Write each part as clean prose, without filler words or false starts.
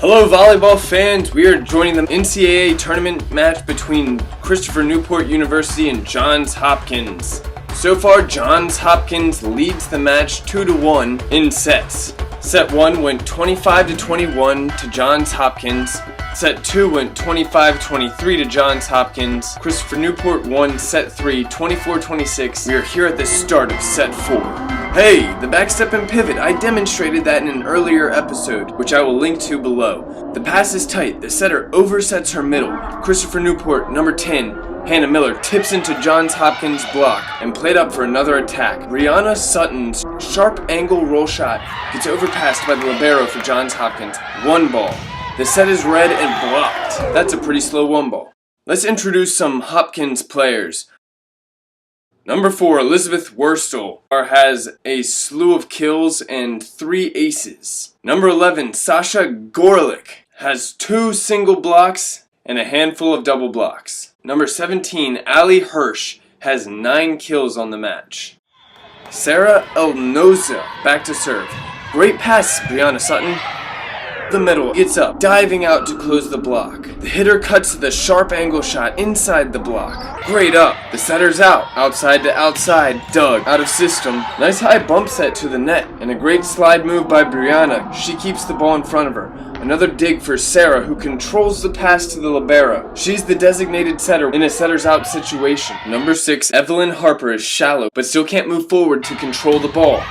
Hello volleyball fans, we are joining the NCAA tournament match between Christopher Newport University and Johns Hopkins. So far, Johns Hopkins leads the match 2-1 in sets. Set 1 went 25-21 to Johns Hopkins. Set 2 went 25-23 to Johns Hopkins. Christopher Newport won set 3 24-26. We are here at the start of set 4. Hey, the backstep and pivot, I demonstrated that in an earlier episode, which I will link to below. The pass is tight, the setter oversets her middle. Christopher Newport, number 10, Hannah Miller, tips into Johns Hopkins' block and played up for another attack. Brianna Sutton's sharp angle roll shot gets overpassed by the libero for Johns Hopkins. 1 ball. The set is red and blocked. That's a pretty slow 1 ball. Let's introduce some Hopkins players. Number 4, Elizabeth Wurstel has a slew of kills and 3 aces. Number 11, Sasha Gorelick has 2 single blocks and a handful of double blocks. Number 17, Allie Hirsch has 9 kills on the match. Sarah Elnoza back to serve. Great pass, Brianna Sutton. The middle gets up, diving out to close the block. The hitter cuts the sharp angle shot inside the block. Great up. The setter's out. Outside to outside. Dug. Out of system. Nice high bump set to the net. And a great slide move by Brianna. She keeps the ball in front of her. Another dig for Sarah, who controls the pass to the libero. She's the designated setter in a setter's out situation. Number 6, Evelyn Harper is shallow, but still can't move forward to control the ball.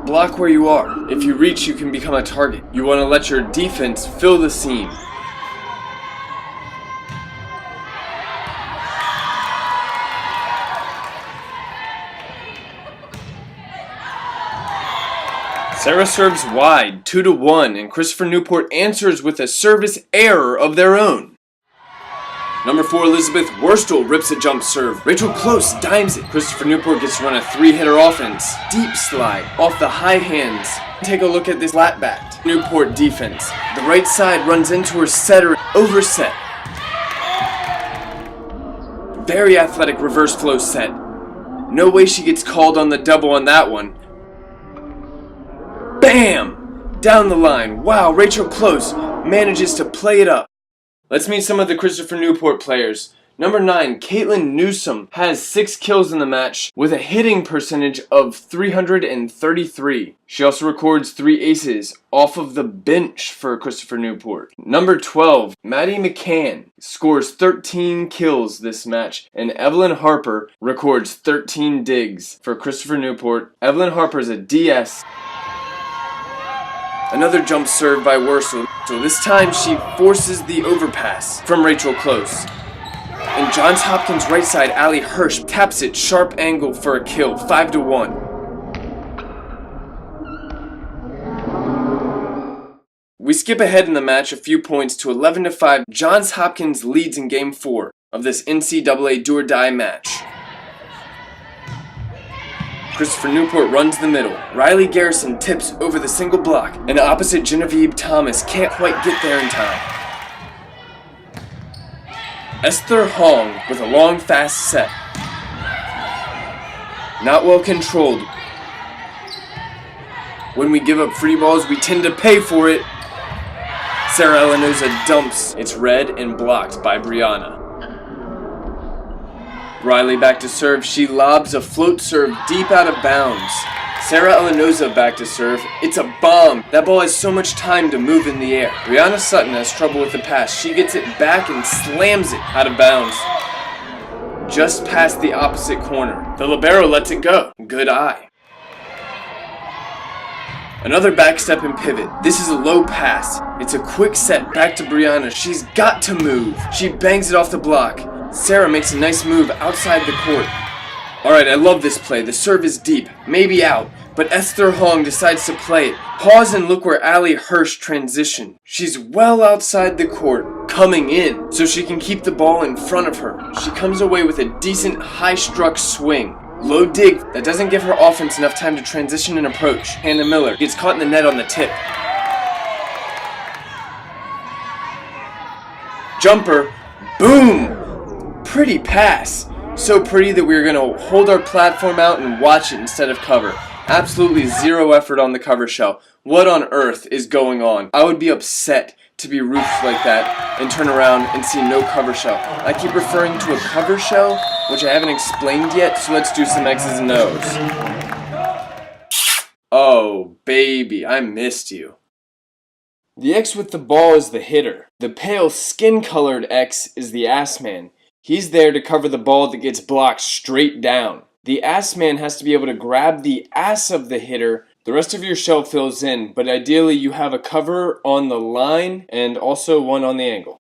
Block where you are. If you reach, you can become a target. You want to let your defense fill the seam. Sarah serves wide, 2-1, and Christopher Newport answers with a service error of their own. Number 4, Elizabeth Wurstel rips a jump serve. Rachel Close dimes it. Christopher Newport gets to run a 3-hitter offense. Deep slide off the high hands. Take a look at this flat backed Newport defense. The right side runs into her setter. Overset. Very athletic reverse flow set. No way she gets called on the double on that one. Bam! Down the line. Wow, Rachel Close manages to play it up. Let's meet some of the Christopher Newport players. Number 9, Caitlin Newsom has 6 kills in the match with a hitting percentage of 333. She also records 3 aces off of the bench for Christopher Newport. Number 12, Maddie McCann scores 13 kills this match, and Evelyn Harper records 13 digs for Christopher Newport. Evelyn Harper is a DS. Another jump serve by Wurstel. So this time she forces the overpass from Rachel Close. And Johns Hopkins right side, Allie Hirsch taps it sharp angle for a kill, 5-1. We skip ahead in the match a few points to 11-5. Johns Hopkins leads in game 4 of this NCAA do or die match. Christopher Newport runs the middle. Riley Garrison tips over the single block, and opposite Genevieve Thomas can't quite get there in time. Esther Hong with a long, fast set. Not well controlled. When we give up free balls, we tend to pay for it. Sarah Elenoza dumps. It's red and blocked by Brianna. Riley back to serve. She lobs a float serve deep out of bounds. Sarah Elenoza back to serve. It's a bomb. That ball has so much time to move in the air. Brianna Sutton has trouble with the pass. She gets it back and slams it out of bounds. Just past the opposite corner. The libero lets it go. Good eye. Another backstep and pivot. This is a low pass. It's a quick set back to Brianna. She's got to move. She bangs it off the block. Sarah makes a nice move outside the court. Alright, I love this play. The serve is deep, maybe out, but Esther Hong decides to play it. Pause and look where Allie Hirsch transitioned. She's well outside the court, coming in, so she can keep the ball in front of her. She comes away with a decent high-struck swing. Low dig that doesn't give her offense enough time to transition and approach. Hannah Miller gets caught in the net on the tip. Jumper, boom! Pretty pass. So pretty that we were going to hold our platform out and watch it instead of cover. Absolutely zero effort on the cover shell. What on earth is going on? I would be upset to be roofed like that and turn around and see no cover shell. I keep referring to a cover shell, which I haven't explained yet, so let's do some X's and O's. Oh, baby, I missed you. The X with the ball is the hitter. The pale skin-colored X is the ass man. He's there to cover the ball that gets blocked straight down. The ass man has to be able to grab the ass of the hitter. The rest of your shell fills in, but ideally you have a cover on the line and also one on the angle.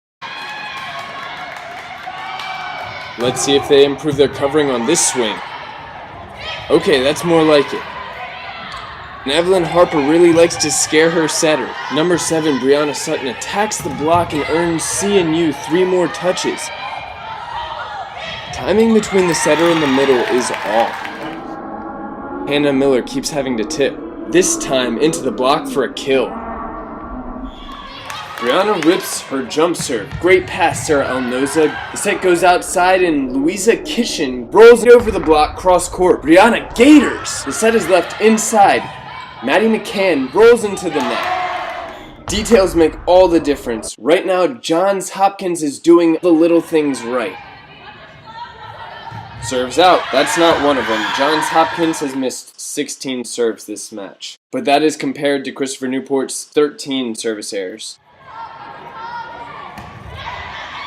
Let's see if they improve their covering on this swing. Okay, that's more like it. And Evelyn Harper really likes to scare her setter. Number 7, Brianna Sutton attacks the block and earns C&U 3 more touches. Timing between the setter and the middle is off. Hannah Miller keeps having to tip, this time into the block for a kill. Brianna rips her jump serve. Great pass, Sarah Elnoza. The set goes outside and Louisa Kishin rolls it over the block cross court. Brianna gators. The set is left inside. Maddie McCann rolls into the net. Details make all the difference. Right now, Johns Hopkins is doing the little things right. Serves out. That's not one of them. Johns Hopkins has missed 16 serves this match. But that is compared to Christopher Newport's 13 service errors.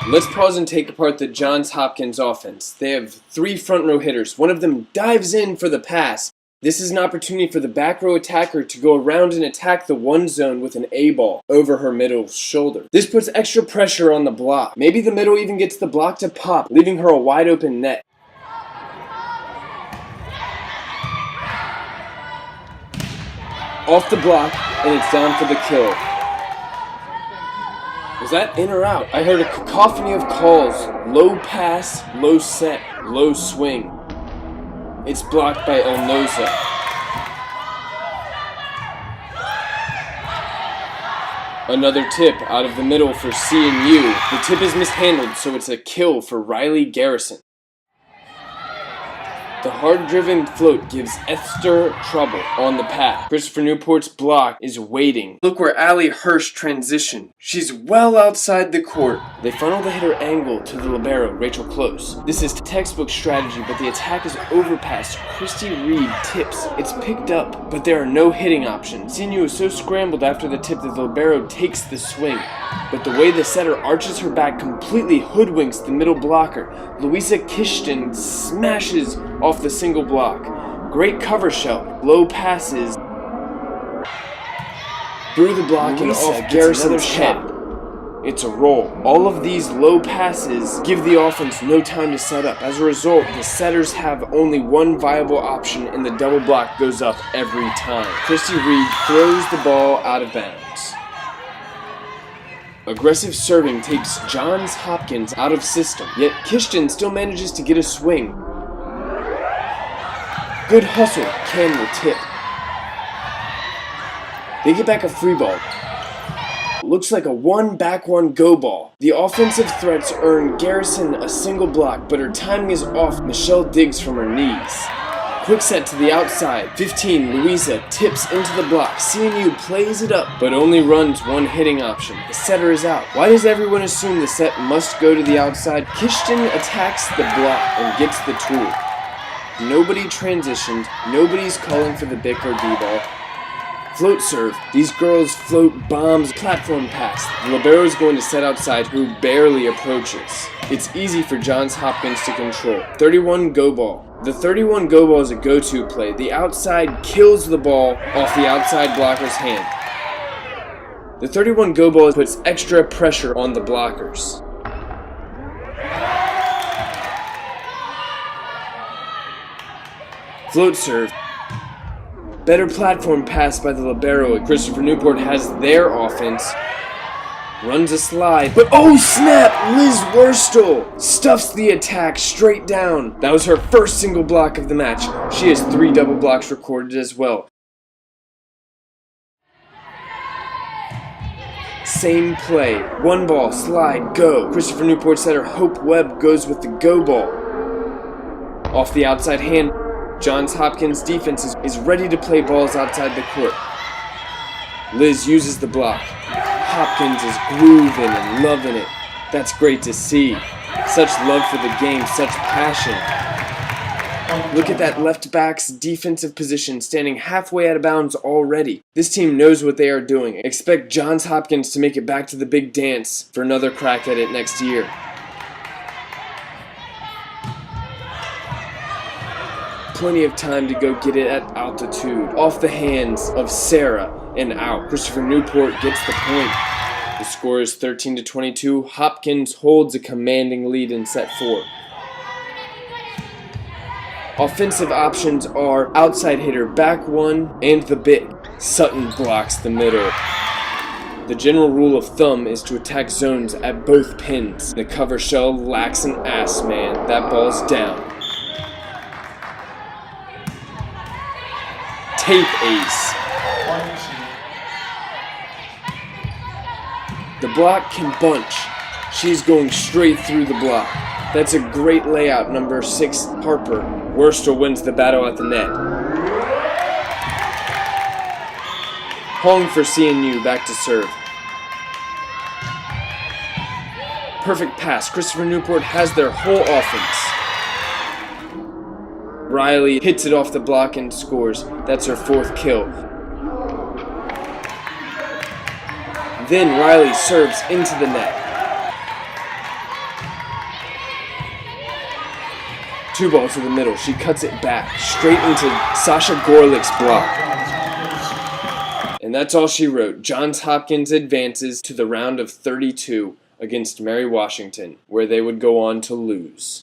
Let's pause and take apart the Johns Hopkins offense. They have 3 front row hitters. One of them dives in for the pass. This is an opportunity for the back row attacker to go around and attack the one zone with an A ball over her middle shoulder. This puts extra pressure on the block. Maybe the middle even gets the block to pop, leaving her a wide open net. Off the block, and it's down for the kill. Was that in or out? I heard a cacophony of calls. Low pass, low set, low swing. It's blocked by Elnoza. Another tip out of the middle for C&U. The tip is mishandled, so it's a kill for Riley Garrison. The hard-driven float gives Esther trouble on the pad. Christopher Newport's block is waiting. Look where Allie Hirsch transitioned. She's well outside the court. They funnel the hitter angle to the libero, Rachel Close. This is textbook strategy, but the attack is overpassed. Christy Reed tips. It's picked up, but there are no hitting options. C&U is so scrambled after the tip that the libero takes the swing. But the way the setter arches her back completely hoodwinks the middle blocker. Louisa Kishton smashes off the single block. Great cover shell. Low passes through the block and off Garrison's head. It's a roll. All of these low passes give the offense no time to set up. As a result, the setters have only one viable option and the double block goes up every time. Christy Reed throws the ball out of bounds. Aggressive serving takes Johns Hopkins out of system, yet Kishton still manages to get a swing. Good hustle, Ken will tip. They get back a free ball. Looks like a 1-back-1 go ball. The offensive threats earn Garrison a single block, but her timing is off. Michelle digs from her knees. Quick set to the outside. 15, Louisa tips into the block. C&U plays it up, but only runs one hitting option. The setter is out. Why does everyone assume the set must go to the outside? Kishton attacks the block and gets the tool. Nobody transitioned. Nobody's calling for the Bic or D-ball. Float serve. These girls float bombs. Platform pass. The libero is going to set outside, who barely approaches. It's easy for Johns Hopkins to control. 31 go ball. The 31 go ball is a go-to play. The outside kills the ball off the outside blocker's hand. The 31 go ball puts extra pressure on the blockers. Float serve. Better platform pass by the libero. Christopher Newport has their offense. Runs a slide, but oh snap! Liz Wurstel stuffs the attack straight down. That was her first single block of the match. She has 3 double blocks recorded as well. Same play. 1 ball, slide, go. Christopher Newport setter Hope Webb goes with the go ball. Off the outside hand. Johns Hopkins defense is ready to play balls outside the court. Liz uses the block. Hopkins is grooving and loving it. That's great to see. Such love for the game, such passion. Look at that left back's defensive position, standing halfway out of bounds already. This team knows what they are doing. Expect Johns Hopkins to make it back to the big dance for another crack at it next year. Plenty of time to go get it at altitude. Off the hands of Sarah and out. Christopher Newport gets the point. The score is 13-22. Hopkins holds a commanding lead in set 4. Offensive options are outside hitter, back one, and the big. Sutton blocks the middle. The general rule of thumb is to attack zones at both pins. The cover shell lacks an ass man. That ball's down. Tape ace. The block can bunch. She's going straight through the block. That's a great layout, number 6, Harper. Worcester wins the battle at the net. Hong for CNU, back to serve. Perfect pass. Christopher Newport has their whole offense. Riley hits it off the block and scores. That's her 4th kill. Then Riley serves into the net. 2 balls to the middle. She cuts it back, straight into Sasha Gorlick's block. And that's all she wrote. Johns Hopkins advances to the round of 32 against Mary Washington, where they would go on to lose.